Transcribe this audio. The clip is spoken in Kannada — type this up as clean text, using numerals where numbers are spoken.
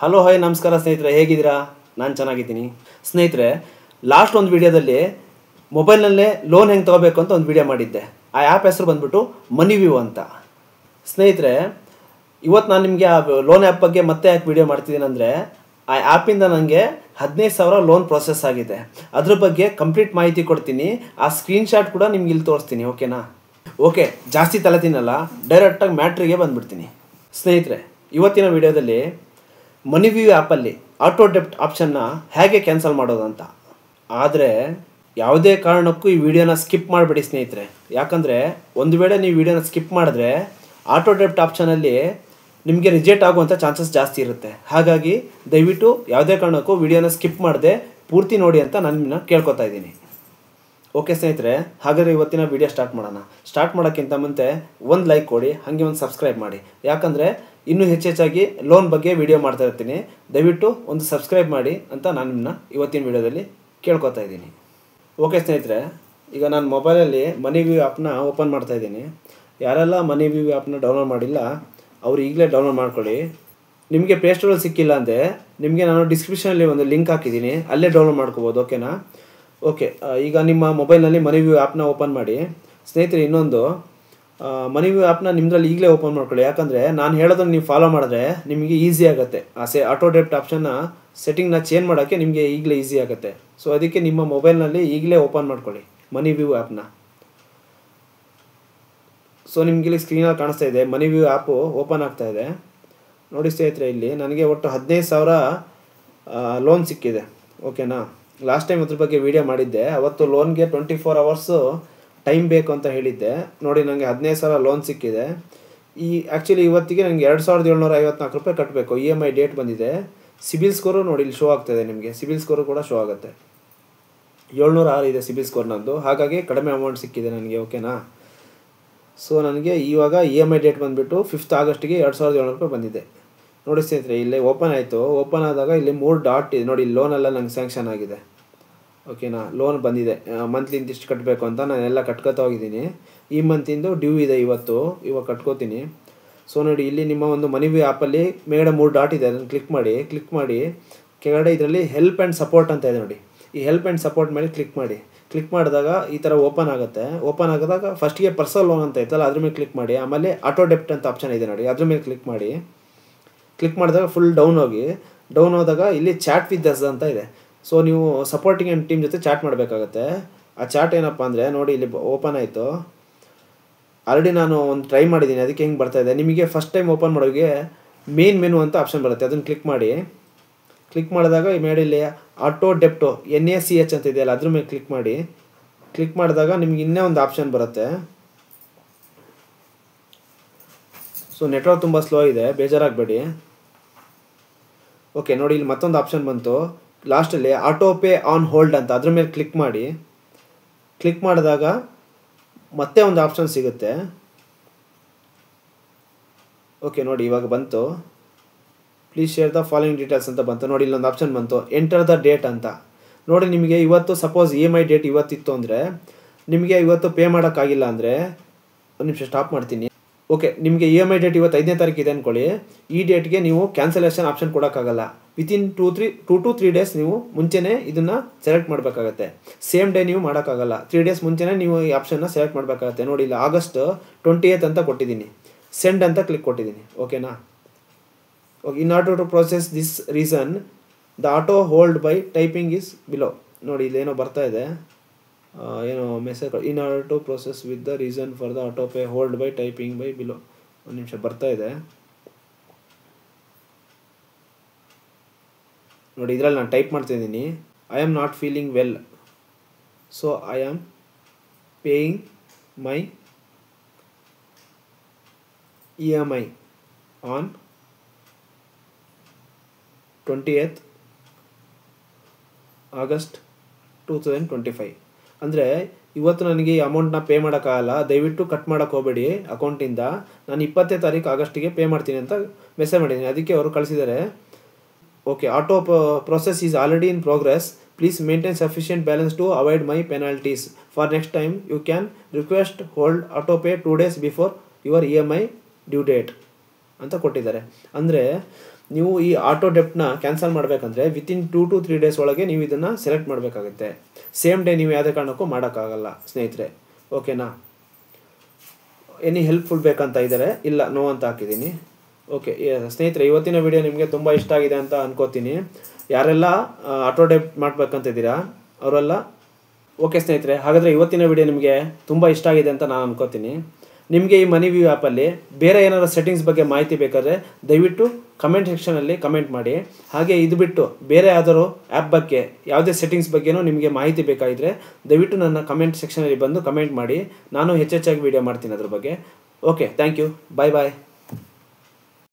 ಹಲೋ ಹಾಯ್ ನಮಸ್ಕಾರ ಸ್ನೇಹಿತರೆ, ಹೇಗಿದ್ದೀರಾ? ನಾನು ಚೆನ್ನಾಗಿದ್ದೀನಿ ಸ್ನೇಹಿತರೆ. ಲಾಸ್ಟ್ ಒಂದು ವಿಡಿಯೋದಲ್ಲಿ ಮೊಬೈಲ್ನಲ್ಲೇ ಲೋನ್ ಹೆಂಗೆ ತೊಗೋಬೇಕು ಅಂತ ಒಂದು ವಿಡಿಯೋ ಮಾಡಿದ್ದೆ. ಆ ಆ್ಯಪ್ ಹೆಸರು ಬಂದ್ಬಿಟ್ಟು ಮನಿವ್ಯೂ ಅಂತ. ಸ್ನೇಹಿತರೆ, ಇವತ್ತು ನಾನು ನಿಮಗೆ ಆ ಲೋನ್ ಆ್ಯಪ್ ಬಗ್ಗೆ ಮತ್ತೆ ಯಾಕೆ ವಿಡಿಯೋ ಮಾಡ್ತಿದ್ದೀನಿ ಅಂದರೆ, ಆ ಆ್ಯಪಿಂದ ನನಗೆ 15,000 ಲೋನ್ ಪ್ರೊಸೆಸ್ ಆಗಿದೆ. ಅದ್ರ ಬಗ್ಗೆ ಕಂಪ್ಲೀಟ್ ಮಾಹಿತಿ ಕೊಡ್ತೀನಿ. ಆ ಸ್ಕ್ರೀನ್ಶಾಟ್ ಕೂಡ ನಿಮ್ಗೆ ಇಲ್ಲಿ ತೋರಿಸ್ತೀನಿ, ಓಕೆನಾ? ಓಕೆ, ಜಾಸ್ತಿ ತಲೆ ತಿನ್ನಲ್ಲ, ಡೈರೆಕ್ಟಾಗಿ ಮ್ಯಾಟ್ರಿಗೆ ಬಂದುಬಿಡ್ತೀನಿ. ಸ್ನೇಹಿತರೆ, ಇವತ್ತಿನ ವಿಡಿಯೋದಲ್ಲಿ ಮನಿವ್ಯೂ ಆ್ಯಪಲ್ಲಿ ಆಟೋ ಡೆಪ್ಟ್ ಆಪ್ಷನ್ನ ಹೇಗೆ ಕ್ಯಾನ್ಸಲ್ ಮಾಡೋದು ಅಂತ. ಆದರೆ ಯಾವುದೇ ಕಾರಣಕ್ಕೂ ಈ ವಿಡಿಯೋನ ಸ್ಕಿಪ್ ಮಾಡಿಬಿಡಿ ಸ್ನೇಹಿತರೆ. ಯಾಕಂದರೆ ಒಂದು ವೇಳೆ ನೀವು ವಿಡಿಯೋನ ಸ್ಕಿಪ್ ಮಾಡಿದ್ರೆ ಆಟೋ ಡೆಪ್ಟ್ ಆಪ್ಷನಲ್ಲಿ ನಿಮಗೆ ರಿಜೆಕ್ಟ್ ಆಗುವಂಥ ಚಾನ್ಸಸ್ ಜಾಸ್ತಿ ಇರುತ್ತೆ. ಹಾಗಾಗಿ ದಯವಿಟ್ಟು ಯಾವುದೇ ಕಾರಣಕ್ಕೂ ವಿಡಿಯೋನ ಸ್ಕಿಪ್ ಮಾಡದೆ ಪೂರ್ತಿ ನೋಡಿ ಅಂತ ನಾನು ನಿಮ್ಮನ್ನ ಕೇಳ್ಕೊತಾ ಇದ್ದೀನಿ. ಓಕೆ ಸ್ನೇಹಿತರೆ, ಹಾಗಾದರೆ ಇವತ್ತಿನ ವಿಡಿಯೋ ಸ್ಟಾರ್ಟ್ ಮಾಡೋಣ. ಸ್ಟಾರ್ಟ್ ಮಾಡೋಕ್ಕಿಂತ ಮುಂಚೆ ಒಂದು ಲೈಕ್ ಕೊಡಿ, ಹಾಗೆ ಒಂದು ಸಬ್ಸ್ಕ್ರೈಬ್ ಮಾಡಿ. ಯಾಕಂದರೆ ಇನ್ನೂ ಹೆಚ್ಚೆಚ್ಚಾಗಿ ಲೋನ್ ಬಗ್ಗೆ ವಿಡಿಯೋ ಮಾಡ್ತಾ ಇರ್ತೀನಿ. ದಯವಿಟ್ಟು ಒಂದು ಸಬ್ಸ್ಕ್ರೈಬ್ ಮಾಡಿ ಅಂತ ನಾನು ನಿಮ್ಮನ್ನ ಇವತ್ತಿನ ವಿಡಿಯೋದಲ್ಲಿ ಕೇಳ್ಕೊತಾ ಇದ್ದೀನಿ. ಓಕೆ ಸ್ನೇಹಿತರೆ, ಈಗ ನಾನು ಮೊಬೈಲಲ್ಲಿ ಮನಿವ್ಯೂ ಆ್ಯಪ್ನ ಓಪನ್ ಮಾಡ್ತಾ ಇದ್ದೀನಿ. ಯಾರೆಲ್ಲ ಮನಿವ್ಯೂ ಆ್ಯಪ್ನ ಡೌನ್ಲೋಡ್ ಮಾಡಿಲ್ಲ ಅವರು ಈಗಲೇ ಡೌನ್ಲೋಡ್ ಮಾಡ್ಕೊಳ್ಳಿ. ನಿಮಗೆ ಪ್ಲೇಸ್ಟೋರಲ್ಲಿ ಸಿಕ್ಕಿಲ್ಲ ಅಂದರೆ ನಿಮಗೆ ನಾನು ಡಿಸ್ಕ್ರಿಪ್ಷನಲ್ಲಿ ಒಂದು ಲಿಂಕ್ ಹಾಕಿದ್ದೀನಿ, ಅಲ್ಲೇ ಡೌನ್ಲೋಡ್ ಮಾಡ್ಕೋಬೋದು, ಓಕೆನಾ? ಓಕೆ, ಈಗ ನಿಮ್ಮ ಮೊಬೈಲ್ನಲ್ಲಿ ಮನಿವ್ಯೂ ಆ್ಯಪ್ನ ಓಪನ್ ಮಾಡಿ. ಸ್ನೇಹಿತರೆ, ಇನ್ನೊಂದು ಮನಿವ್ಯೂ ಆ್ಯಪ್ನ ನಿಮ್ಮದ್ರಲ್ಲಿ ಈಗಲೇ ಓಪನ್ ಮಾಡ್ಕೊಳ್ಳಿ. ಯಾಕಂದರೆ ನಾನು ಹೇಳೋದನ್ನು ನೀವು ಫಾಲೋ ಮಾಡಿದ್ರೆ ನಿಮಗೆ ಈಸಿ ಆಗುತ್ತೆ. ಆಟೋ ಡೆಪ್ಟ್ ಆಪ್ಷನ್ನ ಸೆಟ್ಟಿಂಗ್ನ ಚೇಂಜ್ ಮಾಡೋಕ್ಕೆ ನಿಮಗೆ ಈಗಲೇ ಈಸಿ ಆಗುತ್ತೆ. ಸೊ ಅದಕ್ಕೆ ನಿಮ್ಮ ಮೊಬೈಲ್ನಲ್ಲಿ ಈಗಲೇ ಓಪನ್ ಮಾಡ್ಕೊಳ್ಳಿ ಮನಿವ್ಯೂ ಆ್ಯಪ್ನ. ಸೊ ನಿಮಗೆ ಇಲ್ಲಿ ಸ್ಕ್ರೀನಲ್ಲಿ ಕಾಣಿಸ್ತಾ ಇದೆ, ಮನಿವ್ಯೂ ಆ್ಯಪು ಓಪನ್ ಆಗ್ತಾ ಇದೆ. ನೋಡಿ ಸ್ನೇಹಿತರೆ, ಇಲ್ಲಿ ನನಗೆ ಒಟ್ಟು 15,000 ಲೋನ್ ಸಿಕ್ಕಿದೆ, ಓಕೆನಾ? ಲಾಸ್ಟ್ ಟೈಮ್ ಅದ್ರ ಬಗ್ಗೆ ವಿಡಿಯೋ ಮಾಡಿದ್ದೆ. ಅವತ್ತು ಲೋನ್ಗೆ 24 ಅವರ್ಸು ಟೈಮ್ ಬೇಕು ಅಂತ ಹೇಳಿದ್ದೆ. ನೋಡಿ, ನನಗೆ 15,000 ಲೋನ್ ಸಿಕ್ಕಿದೆ. ಆ್ಯಕ್ಚುಲಿ ಇವತ್ತಿಗೆ ನನಗೆ 2,754 ರೂಪಾಯಿ ಕಟ್ಟಬೇಕು. EMI ಡೇಟ್ ಬಂದಿದೆ. ಸಿಬಿಲ್ ಸ್ಕೋರು ನೋಡಿ ಇಲ್ಲಿ ಶೋ ಆಗ್ತಾಯಿದೆ, ನಿಮಗೆ ಸಿಬಿಲ್ ಸ್ಕೋರು ಕೂಡ ಶೋ ಆಗುತ್ತೆ. 706 ಇದೆ ಸಿಬಿಲ್ ಸ್ಕೋರ್ ನಂದು, ಹಾಗಾಗಿ ಕಡಿಮೆ ಅಮೌಂಟ್ ಸಿಕ್ಕಿದೆ ನನಗೆ, ಓಕೆನಾ? ಸೊ ನನಗೆ ಇವಾಗ EMI ಡೇಟ್ ಬಂದುಬಿಟ್ಟು 5th ಆಗಸ್ಟಿಗೆ 2,700 ರೂಪಾಯಿ ಬಂದಿದೆ. ನೋಡಿ ಸ್ನೇಹಿತರೆ, ಇಲ್ಲೇ ಓಪನ್ ಆಯಿತು. ಓಪನ್ ಆದಾಗ ಇಲ್ಲಿ 3 ಡಾಟ್ ಇದೆ ನೋಡಿ, ಲೋನೆಲ್ಲ ನಂಗೆ ಸ್ಯಾಂಕ್ಷನ್ ಆಗಿದೆ, ಓಕೆನಾ? ಲೋನ್ ಬಂದಿದೆ. ಮಂತ್ಲಿ ಇಂತಿಷ್ಟು ಕಟ್ಟಬೇಕು ಅಂತ ನಾನೆಲ್ಲ ಕಟ್ಕೋತಾ ಹೋಗಿದ್ದೀನಿ. ಈ ಮಂತಿಂದು ಡ್ಯೂ ಇದೆ, ಇವಾಗ ಕಟ್ಕೋತೀನಿ. ಸೊ ನೋಡಿ, ಇಲ್ಲಿ ನಿಮ್ಮ ಒಂದು ಮನಿವ್ಯೂ ಆ್ಯಪಲ್ಲಿ ಮೇಲ್ಗಡೆ 3 ಡಾಟ್ ಇದೆ, ಅದನ್ನು ಕ್ಲಿಕ್ ಮಾಡಿ ಕೆಳಗಡೆ ಇದರಲ್ಲಿ ಹೆಲ್ಪ್ ಆ್ಯಂಡ್ ಸಪೋರ್ಟ್ ಅಂತ ಇದೆ ನೋಡಿ. ಈ ಹೆಲ್ಪ್ ಆ್ಯಂಡ್ ಸಪೋರ್ಟ್ ಮೇಲೆ ಕ್ಲಿಕ್ ಮಾಡಿದಾಗ ಈ ಥರ ಓಪನ್ ಆಗುತ್ತೆ. ಓಪನ್ ಆಗಿದಾಗ ಫಸ್ಟಿಗೆ ಪರ್ಸನಲ್ ಲೋನ್ ಅಂತ ಇತ್ತಲ್ಲ, ಅದ್ರ ಮೇಲೆ ಕ್ಲಿಕ್ ಮಾಡಿ. ಆಮೇಲೆ ಆಟೋ ಡೆಪ್ಟ್ ಅಂತ ಆಪ್ಷನ್ ಇದೆ ನೋಡಿ, ಅದ್ರ ಮೇಲೆ ಕ್ಲಿಕ್ ಮಾಡಿ. ಕ್ಲಿಕ್ ಮಾಡಿದಾಗ ಫುಲ್ ಡೌನ್ ಹೋದಾಗ ಇಲ್ಲಿ ಚಾಟ್ ವಿತ್ ಅಸ್ ಅಂತ ಇದೆ. ಸೊ ನೀವು ಸಪೋರ್ಟಿಂಗ್ ಆ್ಯಂಡ್ ಟೀಮ್ ಜೊತೆ ಚಾಟ್ ಮಾಡಬೇಕಾಗತ್ತೆ. ಆ ಚಾಟ್ ಏನಪ್ಪ ಅಂದರೆ, ನೋಡಿ ಇಲ್ಲಿ ಓಪನ್ ಆಯಿತು. ಆಲ್ರೆಡಿ ನಾನು ಒಂದು ಟ್ರೈ ಮಾಡಿದ್ದೀನಿ, ಅದಕ್ಕೆ ಹೆಂಗೆ ಬರ್ತಾಯಿದೆ. ನಿಮಗೆ ಫಸ್ಟ್ ಟೈಮ್ ಓಪನ್ ಮಾಡೋರಿಗೆ ಮೇನ್ ಮೆನು ಅಂತ ಆಪ್ಷನ್ ಬರುತ್ತೆ, ಅದನ್ನು ಕ್ಲಿಕ್ ಮಾಡಿ. ಕ್ಲಿಕ್ ಮಾಡಿದಾಗ ಈ ಮೇಲೆ ಇಲ್ಲಿ ಆಟೋ ಡೆಪ್ಟು NACH ಅಂತ ಇದೆಯಲ್ಲ, ಅದ್ರ ಮೇಲೆ ಕ್ಲಿಕ್ ಮಾಡಿ. ಕ್ಲಿಕ್ ಮಾಡಿದಾಗ ನಿಮ್ಗೆ ಇನ್ನೇ ಒಂದು ಆಪ್ಷನ್ ಬರುತ್ತೆ. ಸೊ ನೆಟ್ವರ್ಕ್ ತುಂಬ ಸ್ಲೋ ಇದೆ, ಬೇಜಾರಾಗಬೇಡಿ. ಓಕೆ, ನೋಡಿ ಇಲ್ಲಿ ಮತ್ತೊಂದು ಆಪ್ಷನ್ ಬಂತು ಲಾಸ್ಟಲ್ಲಿ, ಆಟೋ ಪೇ ಆನ್ ಹೋಲ್ಡ್ ಅಂತ, ಅದ್ರ ಮೇಲೆ ಕ್ಲಿಕ್ ಮಾಡಿ. ಕ್ಲಿಕ್ ಮಾಡಿದಾಗ ಮತ್ತೆ ಒಂದು ಆಪ್ಷನ್ ಸಿಗುತ್ತೆ. ಓಕೆ ನೋಡಿ, ಇವಾಗ ಬಂತು. Please share the following details ಅಂತ ಬಂತು. ನೋಡಿ ಇಲ್ಲೊಂದು ಆಪ್ಷನ್ ಬಂತು, ಎಂಟರ್ ದ ಡೇಟ್ ಅಂತ. ನೋಡಿ, ನಿಮಗೆ ಇವತ್ತು ಸಪೋಸ್ EMI ಡೇಟ್ ಇವತ್ತಿತ್ತು ಅಂದರೆ, ನಿಮಗೆ ಇವತ್ತು ಪೇ ಮಾಡೋಕ್ಕಾಗಿಲ್ಲ ಅಂದರೆ, ಒಂದು ನಿಮಿಷ ಸ್ಟಾಪ್ ಮಾಡ್ತೀನಿ. ಓಕೆ, ನಿಮಗೆ EMI ಡೇಟ್ ಇವತ್ತು 5ನೇ ತಾರೀಕು ಇದೆ ಅಂದ್ಕೊಳ್ಳಿ. ಈ ಡೇಟ್ಗೆ ನೀವು ಕ್ಯಾನ್ಸಲೇಷನ್ ಆಪ್ಷನ್ ಕೊಡೋಕ್ಕಾಗಲ್ಲ. ವಿತಿನ್ 2 to 3 ಡೇಸ್ ನೀವು ಮುಂಚೆನೇ ಇದನ್ನು ಸೆಲೆಕ್ಟ್ ಮಾಡಬೇಕಾಗತ್ತೆ. ಸೇಮ್ ಡೇ ನೀವು ಮಾಡೋಕ್ಕಾಗಲ್ಲ. 3 ಡೇಸ್ ಮುಂಚೆನೇ ನೀವು ಈ ಆಪ್ಷನ್ನ ಸೆಲೆಕ್ಟ್ ಮಾಡಬೇಕಾಗತ್ತೆ. ನೋಡಿ ಇಲ್ಲ, August 28 ಅಂತ ಕೊಟ್ಟಿದ್ದೀನಿ, ಸೆಂಡ್ ಅಂತ ಕ್ಲಿಕ್ ಕೊಟ್ಟಿದ್ದೀನಿ, ಓಕೆನಾ? Okay, in order to process this reason the auto hold by typing is below. ನೋಡಿ ಇಲ್ಲೇನೋ ಬರ್ತಾ ಇದೆ, ಏನೋ message, in order to process with the reason for the auto pay hold by typing by below. ಒಂದು ನಿಮಿಷ ಬರ್ತಾ ಇದೆ ನೋಡಿ. ಇದರಲ್ಲಿ ನಾನು ಟೈಪ್ ಮಾಡ್ತಾಯಿದ್ದೀನಿ, I am not feeling well, so I am paying my EMI on 20th August 2025. ಅಂದರೆ ಇವತ್ತು ನನಗೆ ಈ ಅಮೌಂಟ್ನ ಪೇ ಮಾಡೋಕ್ಕಾಗಲ್ಲ, ದಯವಿಟ್ಟು ಕಟ್ ಮಾಡೋಕ್ಕೆ ಹೋಗಬೇಡಿ ಅಕೌಂಟಿಂದ. ನಾನು 20ನೇ ತಾರೀಕು ಆಗಸ್ಟಿಗೆ ಪೇ ಮಾಡ್ತೀನಿ ಅಂತ ಮೆಸೇಜ್ ಮಾಡಿದ್ದೀನಿ. ಅದಕ್ಕೆ ಅವರು ಕಳಿಸಿದ್ದಾರೆ. Okay, auto process is already in progress, please maintain sufficient balance to avoid my penalties. For next time you can request hold auto pay 2 days before your EMI due date ಅಂತ ಕೊಟ್ಟಿದ್ದಾರೆ. ಅಂದರೆ ನೀವು ಈ ಆಟೋ ಡೆಪ್ಟ್ನ ಕ್ಯಾನ್ಸಲ್ ಮಾಡಬೇಕಂದ್ರೆ ವಿತಿನ್ 2 to 3 ಡೇಸ್ ಒಳಗೆ ನೀವು ಇದನ್ನು ಸೆಲೆಕ್ಟ್ ಮಾಡಬೇಕಾಗುತ್ತೆ. ಸೇಮ್ ಡೇ ನೀವು ಯಾವುದೇ ಕಾರಣಕ್ಕೂ ಮಾಡೋಕ್ಕಾಗಲ್ಲ ಸ್ನೇಹಿತರೆ. ಓಕೆನಾ? ಎನಿ ಹೆಲ್ಪ್ಫುಲ್ ಬೇಕಂತ ಇದ್ದಾರೆ, ಇಲ್ಲ ನೋ ಅಂತ ಹಾಕಿದ್ದೀನಿ. ಓಕೆ ಸ್ನೇಹಿತರೆ, ಇವತ್ತಿನ ವಿಡಿಯೋ ನಿಮಗೆ ತುಂಬ ಇಷ್ಟ ಆಗಿದೆ ಅಂತ ಅನ್ಕೋತೀನಿ. ಯಾರೆಲ್ಲ ಆಟೋ ಡೆಪ್ಟ್ ಮಾಡಬೇಕಂತಿದ್ದೀರಾ ಅವರೆಲ್ಲ ಓಕೆ ಸ್ನೇಹಿತರೆ, ಹಾಗಾದರೆ ಇವತ್ತಿನ ವಿಡಿಯೋ ನಿಮಗೆ ತುಂಬ ಇಷ್ಟ ಆಗಿದೆ ಅಂತ ನಾನು ಅನ್ಕೋತೀನಿ. ನಿಮಗೆ ಈ ಮನಿ ವ್ಯೂ ಆ್ಯಪಲ್ಲಿ ಬೇರೆ ಏನಾದರೂ ಸೆಟ್ಟಿಂಗ್ಸ್ ಬಗ್ಗೆ ಮಾಹಿತಿ ಬೇಕಾದರೆ ದಯವಿಟ್ಟು ಕಮೆಂಟ್ ಸೆಕ್ಷನಲ್ಲಿ ಕಮೆಂಟ್ ಮಾಡಿ. ಹಾಗೆ ಇದು ಬಿಟ್ಟು ಬೇರೆ ಯಾವ್ದಾದ್ರು ಆ್ಯಪ್ ಬಗ್ಗೆ ಯಾವುದೇ ಸೆಟ್ಟಿಂಗ್ಸ್ ಬಗ್ಗೆನೂ ನಿಮಗೆ ಮಾಹಿತಿ ಬೇಕಾಗಿದ್ದರೆ ದಯವಿಟ್ಟು ನನ್ನ ಕಮೆಂಟ್ ಸೆಕ್ಷನಲ್ಲಿ ಬಂದು ಕಮೆಂಟ್ ಮಾಡಿ. ನಾನು ಹೆಚ್ಚೆಚ್ಚಾಗಿ ವಿಡಿಯೋ ಮಾಡ್ತೀನಿ ಅದ್ರ ಬಗ್ಗೆ. Okay, thank you, bye bye.